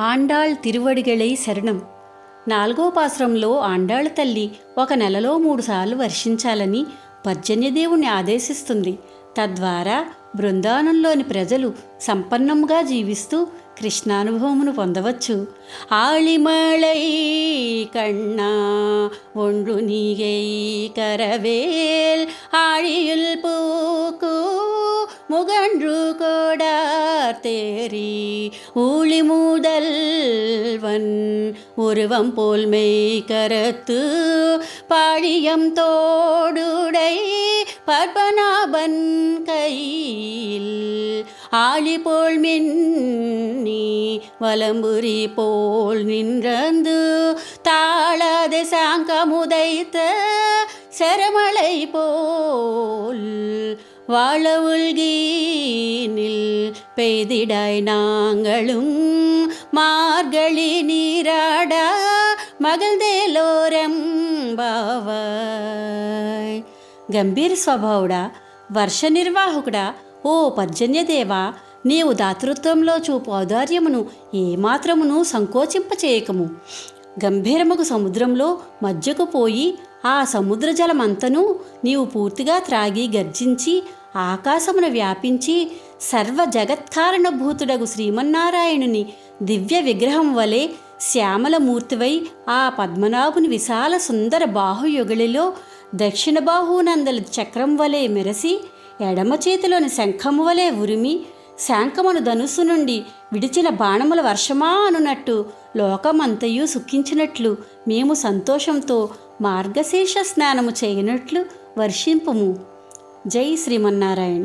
ఆండాళ్ తిరువడిగళై శరణం. 4వ పాసురంలో ఆండాళ్ తల్లి ఒక నెలలో 3 సార్లు వర్షించాలని పర్జన్యదేవుణ్ణి ఆదేశిస్తుంది. తద్వారా బృందావనంలోని ప్రజలు సంపన్నంగా జీవిస్తూ కృష్ణానుభవమును పొందవచ్చు. ఆళిమళై కన్నా ఒండ్రు నీగై కరవేల్ ఆழியுள் పూకు முகன்று கோடார் தேரி ஊழி மூதல்வன் உருவம் போல் மெய் கரத்து பாழியம் தோடுடை பற்பனாபன் கையில் ஆழி போல் மின்னி வலம்புரி போல் நின்றந்து தாழாத சாங்கமுதைத்த செரமலை போல் வாழ உள்கீனில் பெய்திடாய் நாங்களும் மார்கழி நீராடா మగల్దేలోరం బావాయ్. గంభీర స్వభావుడా, వర్ష నిర్వాహకుడా, ఓ పర్జన్యదేవా, నీవు దాతృత్వంలో చూపు ఔదార్యమును ఏమాత్రమును సంకోచింపచేయకము. గంభీరముగు సముద్రంలో మధ్యకు పోయి ఆ సముద్ర జలమంతను నీవు పూర్తిగా త్రాగి గర్జించి ఆకాశమున వ్యాపించి సర్వ జగత్కారణభూతుడగు శ్రీమన్నారాయణుని దివ్య విగ్రహం వలె శ్యామలమూర్తివై ఆ పద్మనాభుని విశాల సుందర బాహుయుగళిలో దక్షిణ బాహునందలి చక్రం వలె మెరసి ఎడమ చేతిలోని శంఖము వలె ఉరిమి శాంఖమును ధనుస్సు నుండి విడిచిన బాణముల వర్షమా అనునట్టు లోకమంతయు సుఖించినట్లు మేము సంతోషంతో మార్గశీర్ష స్నానము చేయనట్లు వర్షింపుము. జై శ్రీమన్నారాయణ.